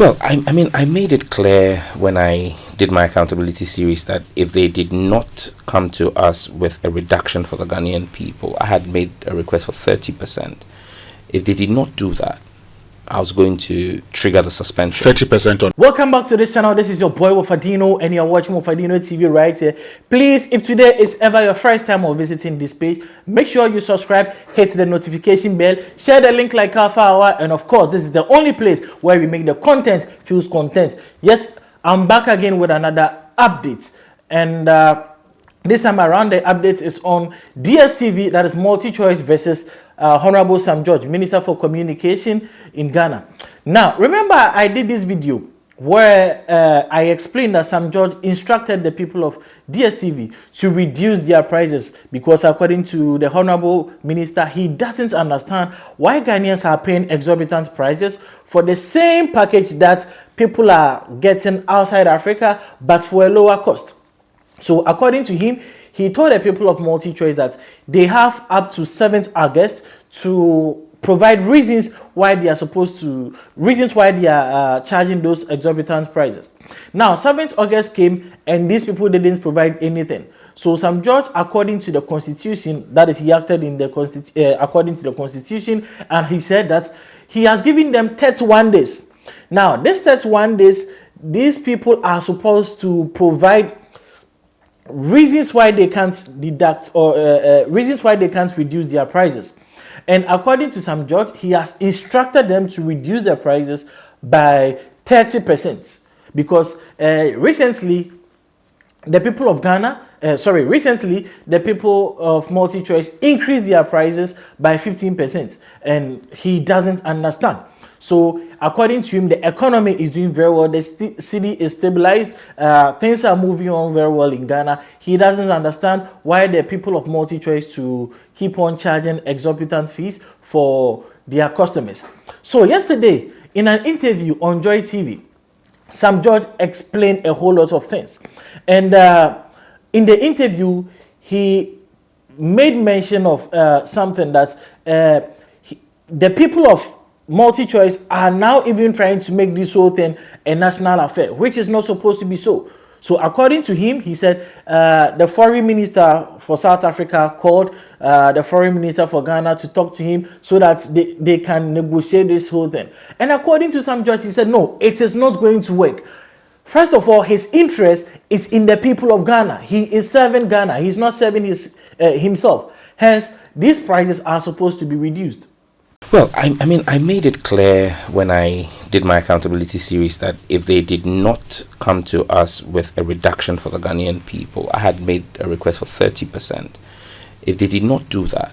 Well, I made it clear when I did my accountability series that if they did not come to us with a reduction for the Ghanaian people, I had made a request for 30%. If they did not do that, I was going to trigger the suspension. 30% on. Welcome back to this channel. This is your boy Wofadino, and you're watching Wofadino TV right here. Please, if today is ever your first time of visiting this page, make sure you subscribe, hit the notification bell, share the link like half hour, and of course, this is the only place where we make the content feels content. Yes, I'm back again with another update, and this time around the update is on DStv, that is MultiChoice versus Honorable Sam George, Minister for Communication in Ghana. Now, remember I did this video where I explained that Sam George instructed the people of DStv to reduce their prices because according to the Honorable Minister, he doesn't understand why Ghanaians are paying exorbitant prices for the same package that people are getting outside Africa, but for a lower cost. So according to him, he told the people of MultiChoice that they have up to 7th August to provide reasons why they are charging those exorbitant prices. Now, 7th August came and these people didn't provide anything. So Sam George, according to the constitution, that is, he acted in the according to the constitution, and he said that he has given them 31 days. Now, this 31 days, these people are supposed to provide reasons why they can't deduct or reasons why they can't reduce their prices. And according to Sam George, he has instructed them to reduce their prices by 30% because recently the people of MultiChoice increased their prices by 15%, and he doesn't understand. So according to him, the economy is doing very well. The city is stabilized. Things are moving on very well in Ghana. He doesn't understand why the people of MultiChoice to keep on charging exorbitant fees for their customers. So yesterday, in an interview on Joy TV, Sam George explained a whole lot of things. And in the interview, he made mention of something that the people of MultiChoice are now even trying to make this whole thing a national affair, which is not supposed to be so. So according to him, he said the foreign minister for South Africa called the foreign minister for Ghana to talk to him so that they can negotiate this whole thing. And according to Sam George, he said, no, it is not going to work. First of all, his interest is in the people of Ghana. He is serving Ghana. He's not serving himself. Hence, these prices are supposed to be reduced. Well, I made it clear when I did my accountability series that if they did not come to us with a reduction for the Ghanaian people, I had made a request for 30%. If they did not do that,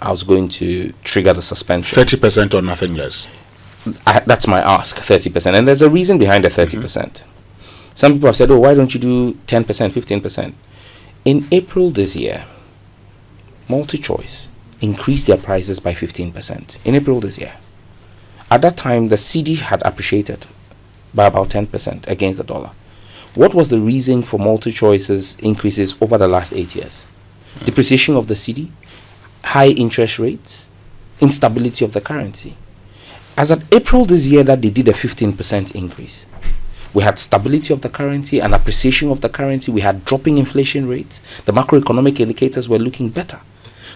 I was going to trigger the suspension. 30% or nothing less? That's my ask, 30%. And there's a reason behind the 30%. Some people have said, oh, why don't you do 10%, 15%? In April this year, MultiChoice increased their prices by 15% in April this year. At that time, the cedi had appreciated by about 10% against the dollar. What was the reason for MultiChoice's increases over the last 8 years? Depreciation of the cedi, high interest rates, instability of the currency. As at April this year that they did a 15% increase, we had stability of the currency and appreciation of the currency. We had dropping inflation rates. The macroeconomic indicators were looking better.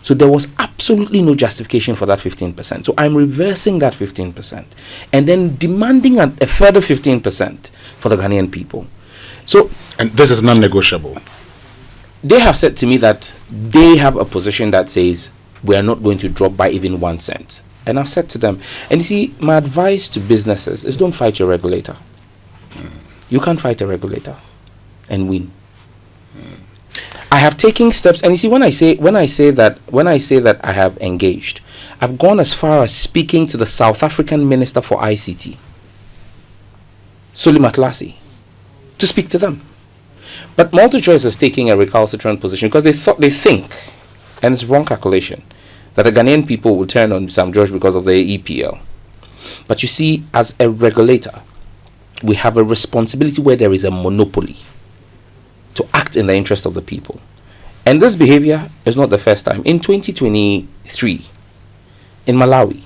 So there was absolutely no justification for that 15%. So I'm reversing that 15% and then demanding a further 15% for the Ghanaian people. So, and this is non-negotiable. They have said to me that they have a position that says we are not going to drop by even 1 cent. And I've said to them, and you see, my advice to businesses is don't fight your regulator. You can't fight a regulator and win. I have taken steps, and you see, when I say that I have engaged, I've gone as far as speaking to the South African Minister for ICT, Suli Matlasi, to speak to them. But MultiChoice is taking a recalcitrant position because they think, and it's wrong calculation, that the Ghanaian people will turn on Sam George because of the EPL. But you see, as a regulator, we have a responsibility where there is a monopoly to act in the interest of the people. And this behavior is not the first time. In 2023, in Malawi,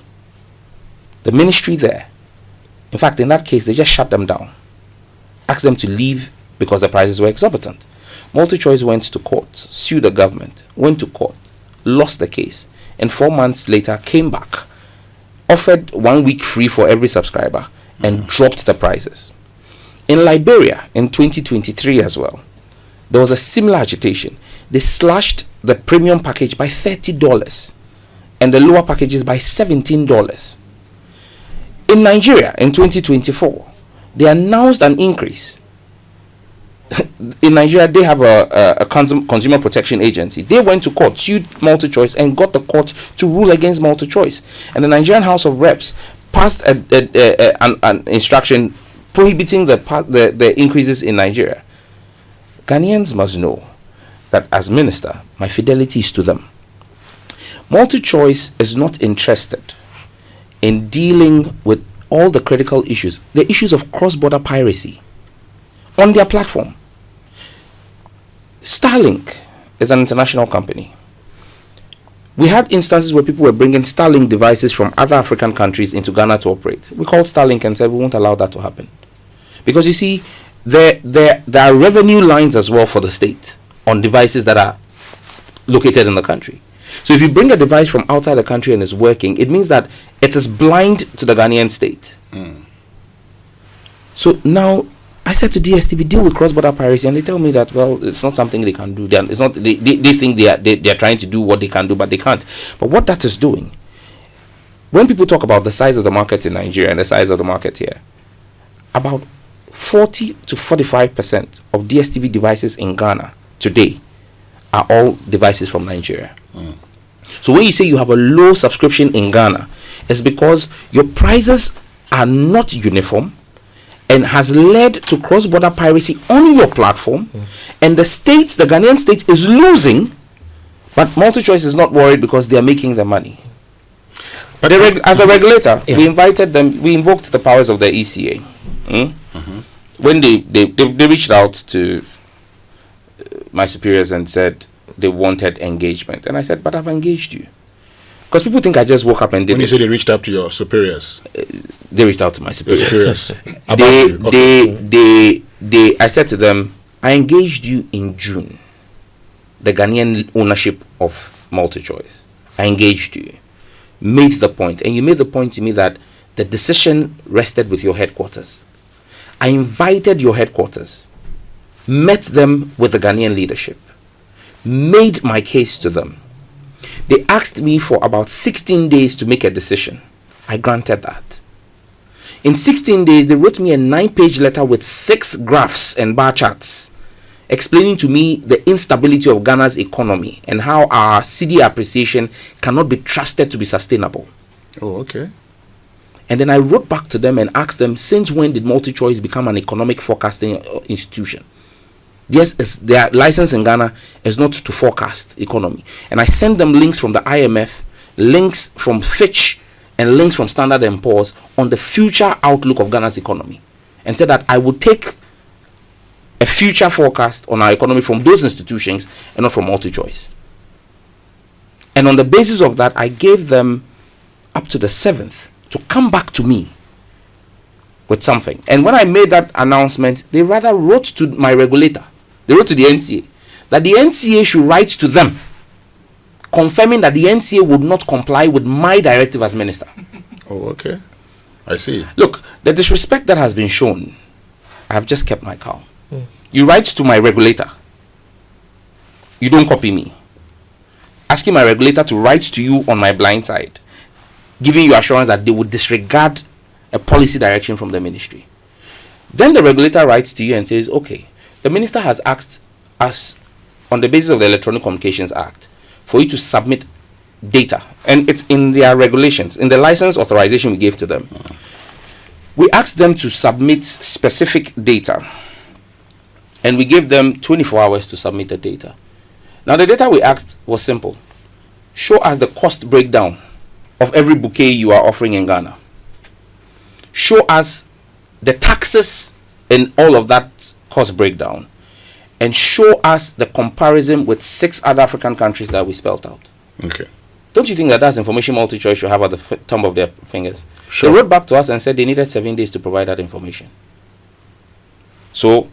the ministry there In fact, in that case, they just shut them down, asked them to leave because the prices were exorbitant. MultiChoice went to court, sued the government, went to court, lost the case, and 4 months later came back, offered 1 week free for every subscriber, and dropped the prices. In Liberia, in 2023 as well, there was a similar agitation. They slashed the premium package by $30 and the lower packages by $17. In Nigeria, in 2024, they announced an increase. In Nigeria, they have a consumer protection agency. They went to court, sued MultiChoice, and got the court to rule against MultiChoice. And the Nigerian House of Reps passed an instruction prohibiting the increases in Nigeria. Ghanaians must know that as minister, my fidelity is to them. MultiChoice is not interested in dealing with all the critical issues, the issues of cross-border piracy on their platform. Starlink is an international company. We had instances where people were bringing Starlink devices from other African countries into Ghana to operate. We called Starlink and said we won't allow that to happen. Because you see, there are revenue lines as well for the state on devices that are located in the country. So if you bring a device from outside the country and it's working, it means that it is blind to the Ghanaian state. So now I said to DStv, deal with cross-border piracy, and they tell me that, well, it's not something they can do. It's not. They think they are trying to do what they can do, but they can't. But what that is doing, when people talk about the size of the market in Nigeria and the size of the market here, about 40 to 45% of DStv devices in Ghana today are all devices from Nigeria. So when you say you have a low subscription in Ghana, it's because your prices are not uniform and has led to cross-border piracy on your platform, and the Ghanaian state is losing, but MultiChoice is not worried because they are making the money. But as a regulator, we invoked the powers of the ECA. When they reached out to my superiors and said they wanted engagement, and I said, but I've engaged you. Because people think I just woke up and did it. When you say they reached out to your superiors, they reached out to my superiors. I said to them, I engaged you in June, the Ghanaian ownership of MultiChoice. I engaged you, made the point, and you made the point to me that the decision rested with your headquarters. I invited your headquarters, met them with the Ghanaian leadership, made my case to them. They asked me for about 16 days to make a decision. I granted that. In 16 days, they wrote me a 9-page letter with 6 graphs and bar charts explaining to me the instability of Ghana's economy and how our cedi appreciation cannot be trusted to be sustainable. Oh, okay. And then I wrote back to them and asked them, since when did MultiChoice become an economic forecasting institution? Yes, their license in Ghana is not to forecast economy. And I sent them links from the IMF, links from Fitch, and links from Standard & Poor's on the future outlook of Ghana's economy. And said that I would take a future forecast on our economy from those institutions and not from MultiChoice. And on the basis of that, I gave them up to the 7th to come back to me with something. And when I made that announcement, they rather wrote to my regulator. They wrote to the NCA that the NCA should write to them confirming that the NCA would not comply with my directive as minister. Oh, okay. I see. Look, the disrespect that has been shown, I have just kept my calm. You write to my regulator. You don't copy me. Asking my regulator to write to you on my blind side, giving you assurance that they would disregard a policy direction from the ministry. Then the regulator writes to you and says, okay, the minister has asked us on the basis of the Electronic Communications Act for you to submit data, and it's in their regulations, in the license authorization we gave to them. We asked them to submit specific data, and we gave them 24 hours to submit the data. Now the data we asked was simple. Show us the cost breakdown of every bouquet you are offering in Ghana. Show us the taxes and all of that cost breakdown, and show us the comparison with 6 other African countries that we spelled out. Okay. Don't you think that that's information MultiChoice should have at the top of their fingers? Sure. They wrote back to us and said they needed 7 days to provide that information. So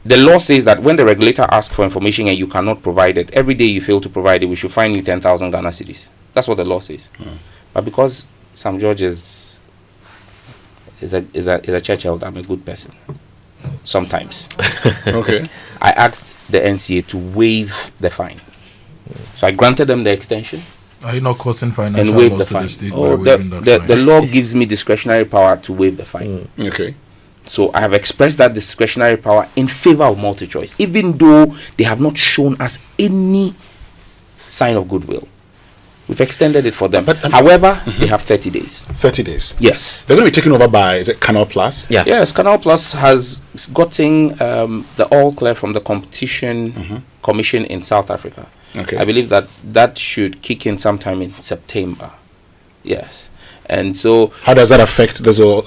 the law says that when the regulator asks for information and you cannot provide it, every day you fail to provide it, we should fine you 10,000 Ghana cedis. That's what the law says. But because Sam George is a church elder, I'm a good person. Sometimes. Okay. I asked the NCA to waive the fine. So I granted them the extension. Are you not causing And financial waive loss the to fine. the state by waiving that The fine? law gives me discretionary power to waive the fine. Okay. So I have expressed that discretionary power in favor of MultiChoice, even though they have not shown us any sign of goodwill. We've extended it for them. However, they have 30 days. 30 days. Yes. They're going to be taken over by, is it Canal Plus? Yeah. Yes, Canal Plus has gotten the all clear from the Competition Commission in South Africa. Okay. I believe that should kick in sometime in September. Yes. And so How does that affect this whole,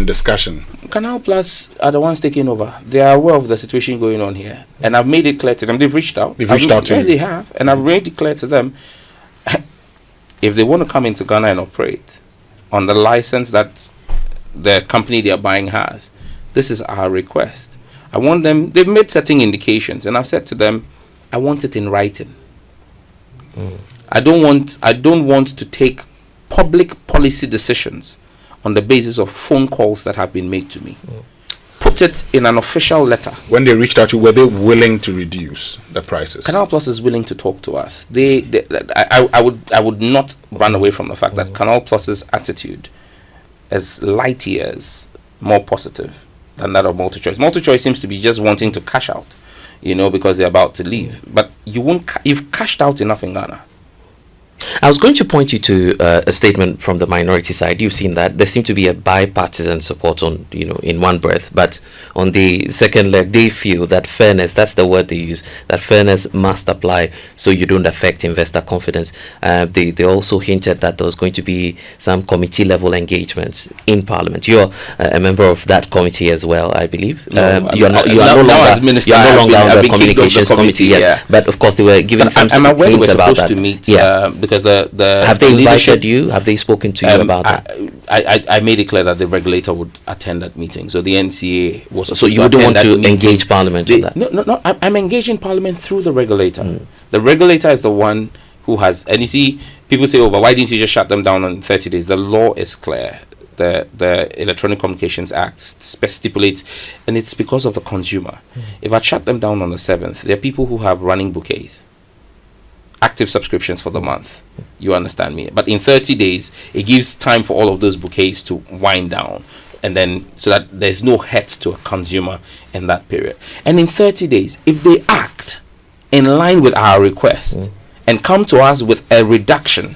discussion? Canal Plus are the ones taking over. They are aware of the situation going on here. And I've made it clear to them. They've reached out. They've reached out to yeah, you? they have. And I've made it clear to them, if they want to come into Ghana and operate on the license that the company they are buying has, this is our request. I want them, they've made certain indications, and I've said to them, I want it in writing. I don't want to take public policy decisions on the basis of phone calls that have been made to me. Put it in an official letter. When they reached out to you, were they willing to reduce the prices? Canal Plus is willing to talk to us. I would not run away from the fact that Canal Plus's attitude is light years more positive than that of MultiChoice. MultiChoice seems to be just wanting to cash out, because they're about to leave. But you've cashed out enough in Ghana. I was going to point you to a statement from the minority side. You've seen that there seemed to be a bipartisan support on, in one breath, but on the second leg, they feel that fairness, that's the word they use, that fairness must apply so you don't affect investor confidence. They also hinted that there was going to be some committee level engagement in Parliament. You're a member of that committee as well, I believe. You are no longer on the communications committee. Yes. But of course, they were giving some I'm aware hints we're about supposed that. to meet. Yeah. Because the have they leadership, invited you? Have they spoken to you about that? I made it clear that the regulator would attend that meeting. So the NCA was So supposed you wouldn't want to meeting. engage Parliament on that? No. I'm engaging Parliament through the regulator. The regulator is the one who has. And you see, people say, "Oh, but why didn't you just shut them down on 30 days?" The law is clear. The Electronic Communications Act stipulates, and it's because of the consumer. If I shut them down on the 7th, there are people who have running bouquets, active subscriptions for the month. You understand me? But in 30 days, it gives time for all of those bouquets to wind down, and then so that there's no hurt to a consumer in that period. And in 30 days, if they act in line with our request and come to us with a reduction,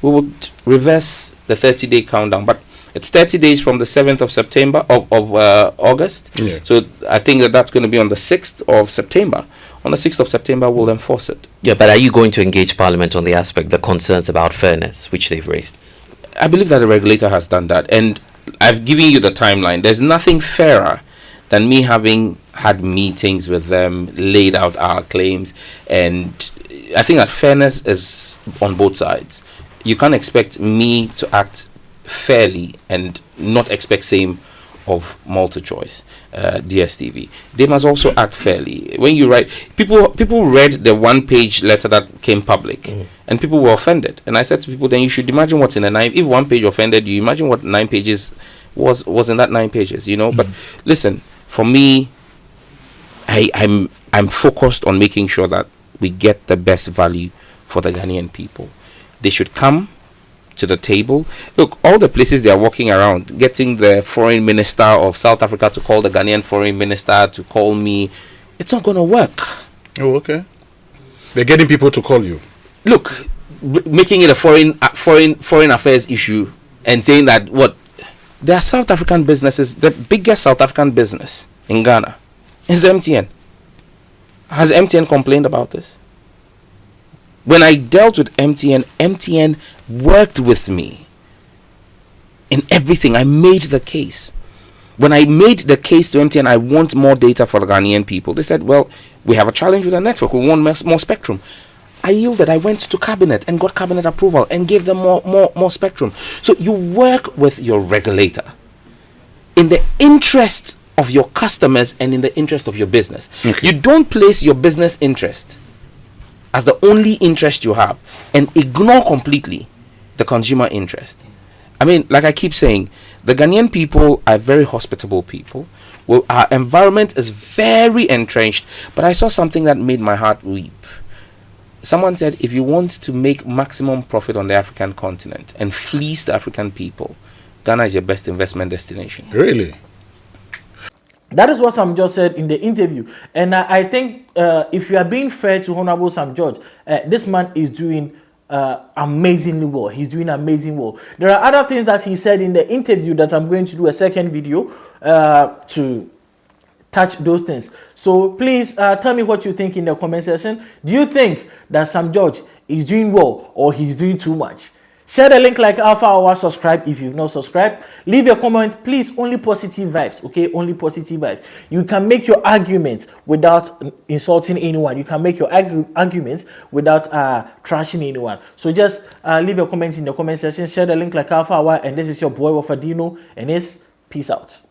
we would reverse the 30-day countdown. But it's 30 days from the 7th of September of August. Yeah. So I think that's going to be on the 6th of September. On the 6th of September, we'll enforce it. Yeah, but are you going to engage Parliament on the concerns about fairness, which they've raised? I believe that the regulator has done that. And I've given you the timeline. There's nothing fairer than me having had meetings with them, laid out our claims. And I think that fairness is on both sides. You can't expect me to act fairly and not expect same of MultiChoice, DStv. They must also act fairly. When you write, people read the one-page letter that came public, and people were offended. And I said to people, then you should imagine what's in the 9. If one page offended you, imagine what 9 pages was in that 9 pages. But listen, for me, I'm focused on making sure that we get the best value for the Ghanaian people. They should come to the table. Look, all the places they are walking around, getting the foreign minister of South Africa to call the Ghanaian foreign minister to call me, it's not going to work. Oh, okay. They're getting people to call you. Look, making it a foreign affairs issue and saying that there are South African businesses. The biggest South African business in Ghana is MTN. Has MTN complained about this? When I dealt with MTN worked with me in everything. I made the case. When I made the case to MTN, I want more data for the Ghanaian people. They said, well, we have a challenge with the network. We want more spectrum. I yielded. I went to cabinet and got cabinet approval and gave them more spectrum. So you work with your regulator in the interest of your customers and in the interest of your business. Okay. You don't place your business interest as the only interest you have and ignore completely the consumer interest. I mean, like I keep saying, the Ghanaian people are very hospitable people. Well, our environment is very entrenched, but I saw something that made my heart weep. Someone said, if you want to make maximum profit on the African continent and fleece the African people, Ghana is your best investment destination. Really? That is what Sam George said in the interview. And I think if you are being fair to Honorable Sam George, this man is doing amazingly well. He's doing amazing well. There are other things that he said in the interview that I'm going to do a second video to touch those things. So please tell me what you think in the comment section. Do you think that Sam George is doing well or he's doing too much? Share the link like Alpha Hour, subscribe if you've not subscribed. Leave a comment, please. Only positive vibes, okay? Only positive vibes. You can make your arguments without insulting anyone. You can make your arguments without trashing anyone. So just leave a comment in the comment section. Share the link like Alpha Hour, and this is your boy Wafadino, and it's peace out.